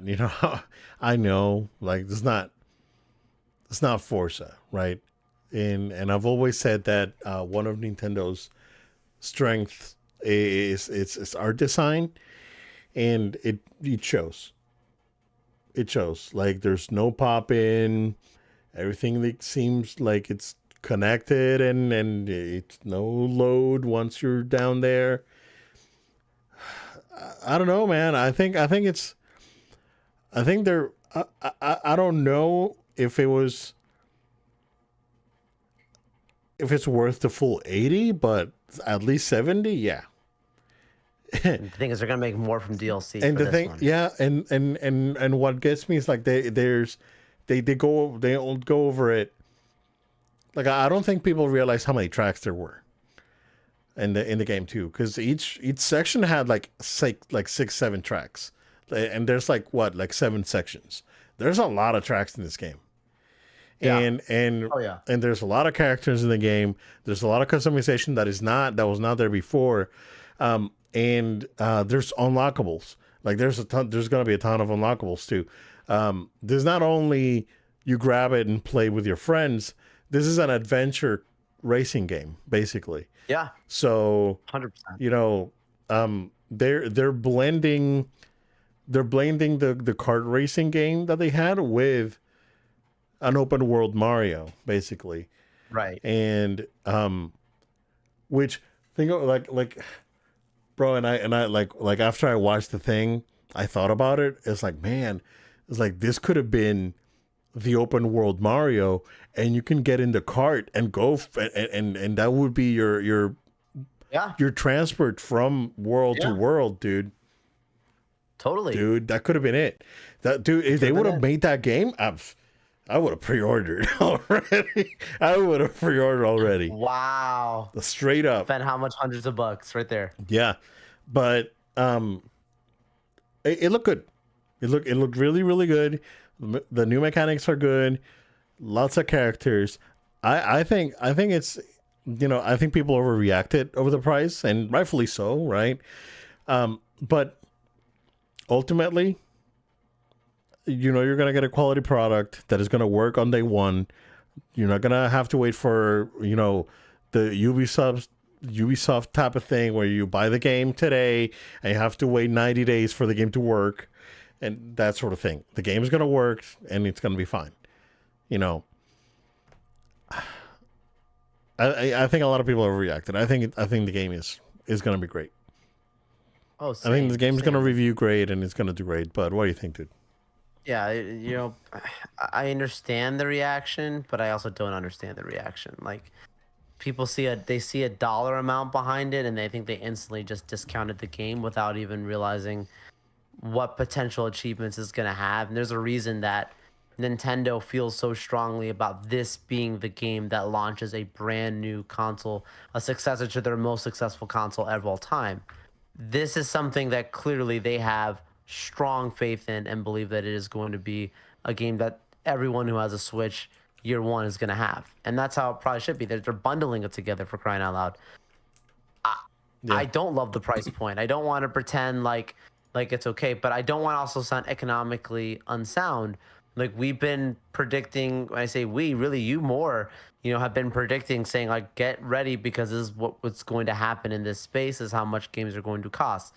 A: I know, like it's not Forza, right? And I've always said that one of Nintendo's strengths is its art design, and it shows. It shows. Like there's no pop in. Everything that seems like it's connected, and it's no load once you're down there. I don't know, man. I think it's I think they're I don't know if it's worth the full 80, but at least 70, yeah.
B: And the thing is, they're gonna make more from DLC
A: And
B: for
A: the
B: this
A: thing,
B: one.
A: yeah, and what gets me is like they all go over it. Like I don't think people realize how many tracks there were in the game too, because each section had like six, 7 tracks, and there's like what, like 7 sections. There's a lot of tracks in this game,
B: Yeah.
A: and
B: Oh yeah.
A: and there's a lot of characters in the game. There's a lot of customization that was not there before, and there's unlockables. Like there's gonna be a ton of unlockables too. There's not only you grab it and play with your friends. This is an adventure racing game basically.
B: Yeah.
A: So
B: 100%.
A: they're blending the kart racing game that they had with an open world Mario basically,
B: Right.
A: and which think of like bro, and I like after I watched the thing, I thought about it. It's like, man, it's like this could have been the open world Mario, and you can get in the cart and go and that would be
B: Yeah.
A: your transport from world to
B: Yeah.
A: world, dude.
B: Totally.
A: Dude, that could have been it. That dude, if they
B: Could've
A: would
B: been
A: have
B: it.
A: made that game, I would have pre-ordered already. I would have pre-ordered already.
B: Wow.
A: Straight up.
B: Spent how much? Hundreds of bucks right there.
A: Yeah. But it looked good. It looked really, really good. The new mechanics are good. Lots of characters. I think it's, I think people overreacted over the price, and rightfully so, right? But ultimately, you're gonna get a quality product that is gonna work on day one. You're not gonna have to wait for the Ubisoft type of thing where you buy the game today and you have to wait 90 days for the game to work and that sort of thing. The game is gonna work and it's gonna be fine. You know, I think a lot of people overreacted. I think the game is gonna be great.
B: Oh,
A: I think the
B: same.
A: game's gonna
B: Same.
A: review great and it's gonna do great. But what do you think, dude?
B: Yeah, I understand the reaction, but I also don't understand the reaction. Like people they see a dollar amount behind it and they think they instantly just discounted the game without even realizing what potential achievements it's going to have. And there's a reason that Nintendo feels so strongly about this being the game that launches a brand new console, a successor to their most successful console of all time. This is something that clearly they have strong faith in and believe that it is going to be a game that everyone who has a Switch year one is going to have. And that's how it probably should be. They're bundling it together, for crying out loud.
A: Yeah.
B: I don't love the price point. I don't want to pretend like it's okay, but I don't want to also sound economically unsound. Like we've been predicting, when I say we, really you more, have been predicting saying like get ready because this is what's going to happen in this space is how much games are going to cost.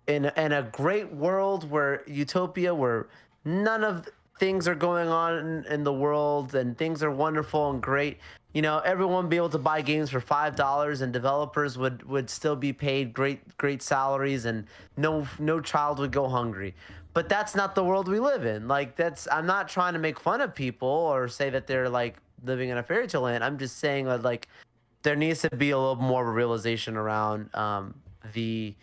B: In a great world where utopia where none of things are going on in the world and things are wonderful and great, everyone would be able to buy games for $5 and developers would still be paid great salaries and no child would go hungry. But that's not the world we live in. Like I'm not trying to make fun of people or say that they're like living in a fairy tale land. I'm just saying that like there needs to be a little more of a realization around the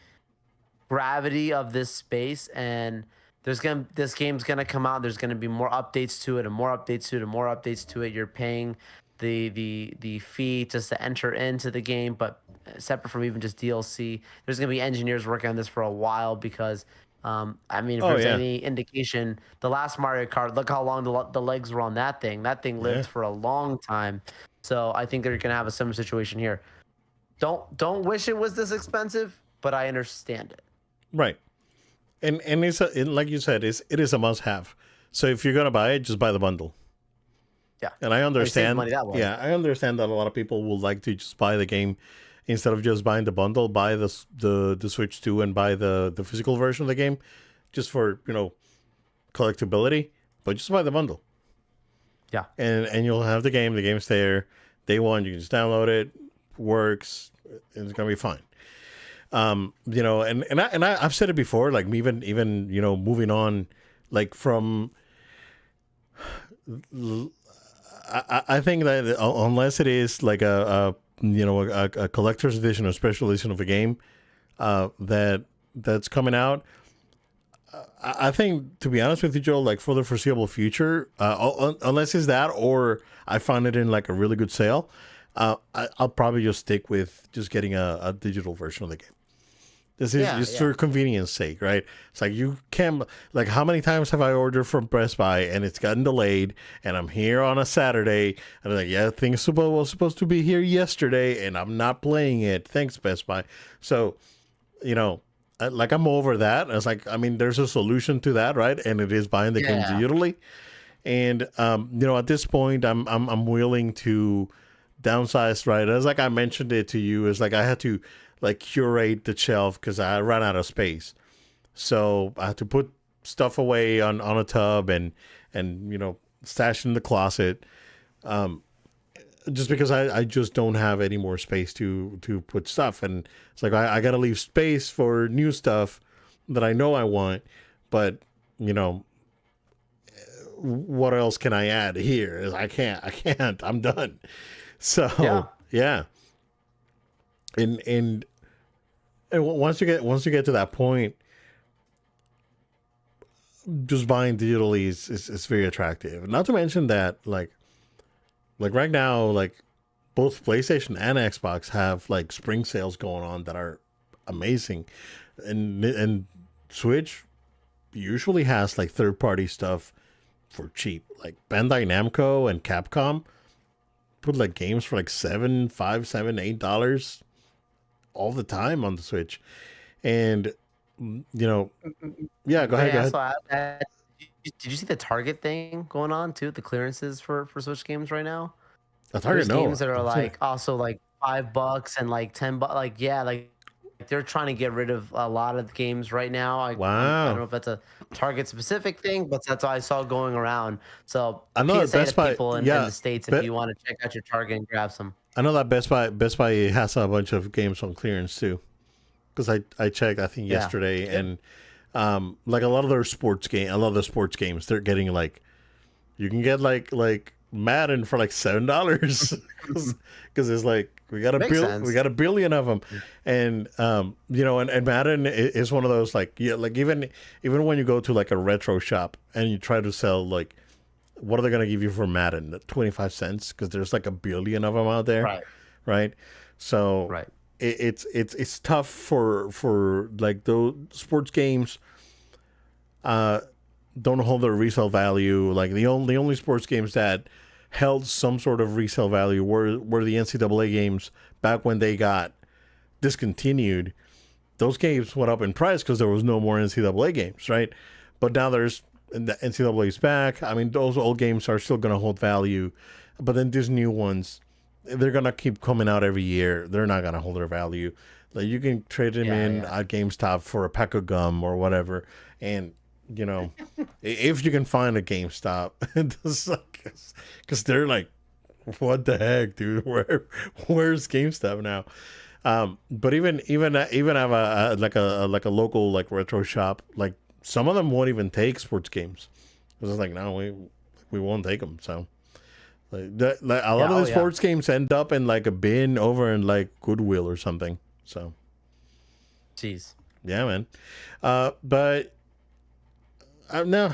B: gravity of this space, and this game's gonna come out. There's gonna be more updates to it and more updates to it and more updates to it. You're paying the fee just to enter into the game, but separate from even just DLC. There's gonna be engineers working on this for a while because I mean, if
A: Oh
B: there's
A: yeah,
B: any indication, the last Mario Kart, look how long the legs were on that thing. That thing
A: yeah,
B: lived for a long time. So I think they're gonna have a similar situation here. Don't wish it was this expensive, but I understand it.
A: right. And like you said, it is a must have. So if you're gonna buy it, just buy the bundle.
B: Yeah.
A: And I
B: Oh, you save
A: understand,
B: money that way.
A: yeah, I understand that a lot of people would like to just buy the game instead of just buying the bundle, buy the Switch 2 and buy the physical version of the game just for, collectability, but just buy the bundle.
B: Yeah.
A: And you'll have the game. The game's there. Day one, you can just download it. Works. It's gonna be fine. I've said it before. Like even moving on, like from. I think that unless it is like a collector's edition or special edition of a game, that's coming out. I think, to be honest with you, Joe, like for the foreseeable future, unless it's that or I find it in like a really good sale, I'll probably just stick with just getting a digital version of the game. This is just for convenience sake, right? It's like you can, like, how many times have I ordered from Best Buy and it's gotten delayed, and I'm here on a Saturday, and I'm like, yeah, things was supposed to be here yesterday, and I'm not playing it. Thanks, Best Buy. So, like I'm over that. It's like, I mean, there's a solution to that, right? And it is buying the game digitally. And at this point, I'm willing to downsize, right? As like I mentioned it to you, is like I had to like curate the shelf because I ran out of space. So I had to put stuff away on a tub and stash in the closet. Just because I just don't have any more space to put stuff. And it's like I gotta leave space for new stuff that I know I want, but what else can I add here? Is I can't. I'm done. So yeah. And once you get to that point, just buying digitally is very attractive. Not to mention that like right now, like both PlayStation and Xbox have like spring sales going on that are amazing, and Switch usually has like third party stuff for cheap. Like Bandai Namco and Capcom put like games for like $7, $5, $7, $8 all the time on the Switch, and yeah, go ahead.
B: So did you see the Target thing going on too? The clearances for Switch games right now.
A: A Target,
B: There's
A: no,
B: games that are like also like $5 and like $10. Like they're trying to get rid of a lot of the games right now. I don't know if that's a Target specific thing, but that's what I saw going around. So
A: I know
B: PSA
A: Best
B: to
A: Buy,
B: people in the States, if you want to check out your Target and grab some.
A: I know that Best Buy has a bunch of games on clearance too, because I checked I think yesterday, and like a lot of the sports games they're getting like you can get like Madden for like $7 because it's like we got a billion of them, and and Madden is one of those like even when you go to like a retro shop and you try to sell like what are they gonna give you for Madden? 25 cents because there's like a billion of them out there, right? So it's tough for like those sports games. Don't hold their resale value. Like the only sports games that held some sort of resale value were the NCAA games back when they got discontinued. Those games went up in price because there was no more NCAA games, right? But now the NCAA's back. I mean, those old games are still going to hold value, but then these new ones, they're going to keep coming out every year. They're not going to hold their value. Like you can trade them at GameStop for a pack of gum or whatever, and if you can find a GameStop, because they're like, what the heck, dude? Where's GameStop now? But even have a local like retro shop. Like some of them won't even take sports games. It's just like no, we won't take them. So like a lot of the sports games end up in like a bin over in like Goodwill or something. So,
B: jeez,
A: yeah, man. But no,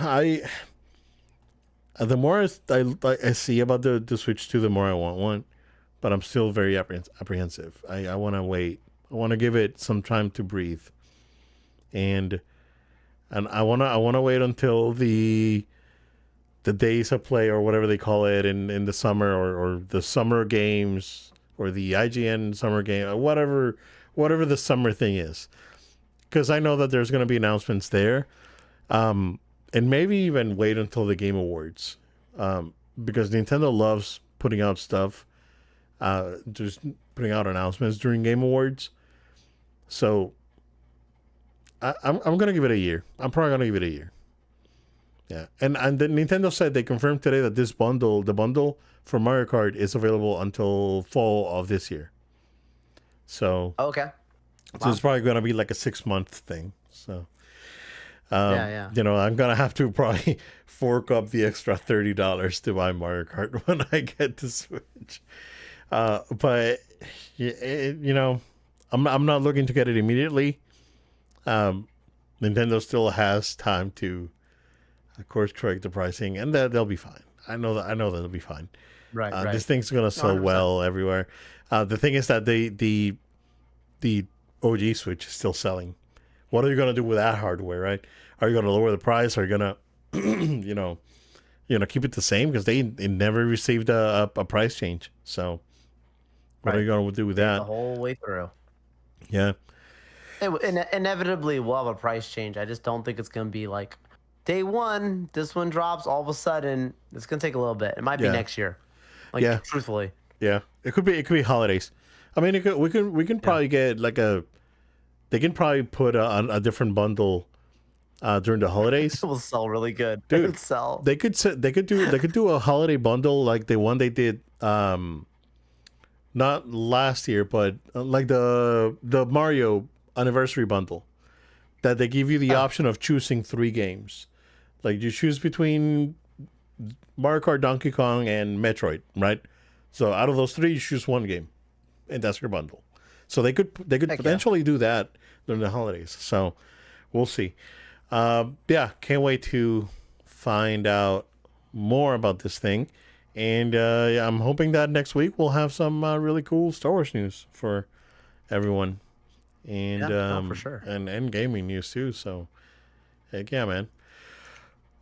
A: the more I see about the Switch 2, the more I want one. But I'm still very apprehensive. I want to wait. I want to give it some time to breathe, and I wanna wait until the days of play or whatever they call it in the summer or the summer games or the IGN summer game or whatever the summer thing is, because I know that there's gonna be announcements there, and maybe even wait until the Game Awards, because Nintendo loves putting out stuff. Just putting out announcements during Game Awards. So I'm gonna give it a year. I'm probably gonna give it a year. Yeah, and the Nintendo said they confirmed today that the bundle for Mario Kart is available until fall of this year. So
B: okay,
A: so it's probably gonna be like a 6-month thing. So
B: yeah.
A: I'm gonna have to probably fork up the extra $30 to buy Mario Kart when I get the Switch. But I'm not looking to get it immediately. Nintendo still has time to, of course, correct the pricing, and they'll be fine. I know that they'll be fine.
B: Right.
A: This thing's gonna sell
B: 100%.
A: well everywhere. The thing is that the OG Switch is still selling. What are you gonna do with that hardware, right? Are you gonna lower the price? Are you gonna, keep it the same because it never received a price change? So. What are you going to do with that?
B: The whole way through.
A: Yeah.
B: Inevitably, we'll have a price change. I just don't think it's going to be like day one, this one drops, all of a sudden, it's going to take a little bit. It might be next year. Like, truthfully.
A: Yeah. It could be holidays. I mean, we can probably get like they can probably put a different bundle during the holidays.
B: It will sell really good.
A: Dude,
B: it would sell.
A: They could do a holiday bundle like the one they did not last year, but like the Mario anniversary bundle, that they give you the option of choosing 3 games. Like you choose between Mario Kart, Donkey Kong, and Metroid, right? So out of those 3, you choose 1 game, and that's your bundle. So they could potentially do that during the holidays. So we'll see. Can't wait to find out more about this thing. And I'm hoping that next week we'll have some really cool Star Wars news for everyone, and
B: for sure,
A: and gaming news too. So, heck yeah, man!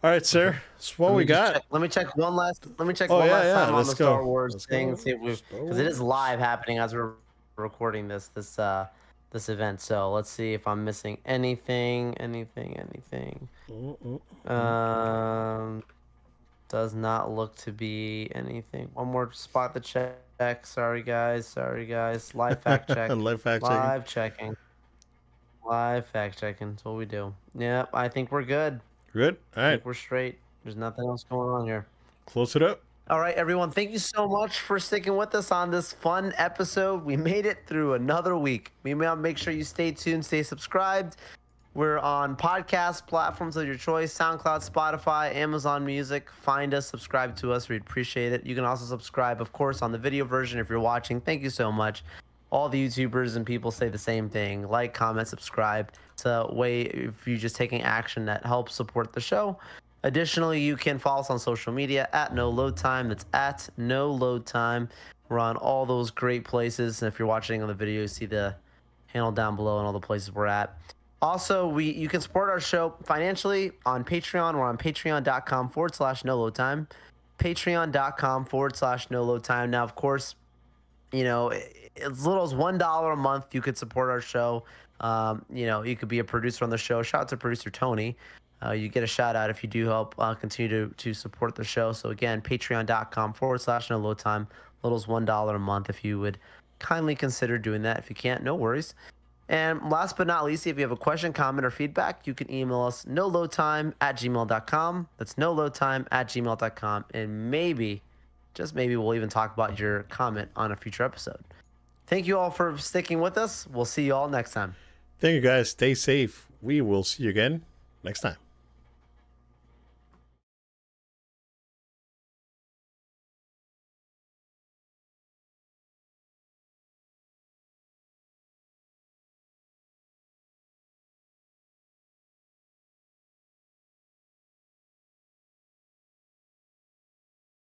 A: All right, sir. That's what we got.
B: Let me check one last time on the Star Wars thing, because it is live happening as we're recording this event. So let's see if I'm missing anything. Does not look to be anything. One more spot to check. Sorry guys. Live fact check.
A: Live fact checking.
B: Live fact checking. That's what we do. Yep, I think we're good.
A: Good. All right.
B: I think we're straight. There's nothing else going on here.
A: Close it up.
B: All right, everyone. Thank you so much for sticking with us on this fun episode. We made it through another week. Make sure you stay tuned, stay subscribed. We're on podcast platforms of your choice: SoundCloud, Spotify, Amazon Music. Find us, subscribe to us. We'd appreciate it. You can also subscribe, of course, on the video version if you're watching. Thank you so much. All the YouTubers and people say the same thing: like, comment, subscribe. It's a way, if you're just taking action, that helps support the show. Additionally, you can follow us on social media at No Load Time. That's at No Load Time. We're on all those great places. And if you're watching on the video, you see the handle down below and all the places we're at. Also, you can support our show financially on Patreon. We're on patreon.com/No Load Time. Patreon.com/No Load Time. Now, of course, as little as $1 a month, you could support our show. You could be a producer on the show. Shout out to producer Tony. You get a shout out if you do help continue to support the show. So again, patreon.com/No Load Time. Little as $1 a month if you would kindly consider doing that. If you can't, no worries. And last but not least, if you have a question, comment, or feedback, you can email us noloadtime@gmail.com. That's noloadtime@gmail.com. And maybe, just maybe, we'll even talk about your comment on a future episode. Thank you all for sticking with us. We'll see you all next time.
A: Thank you guys. Stay safe. We will see you again next time.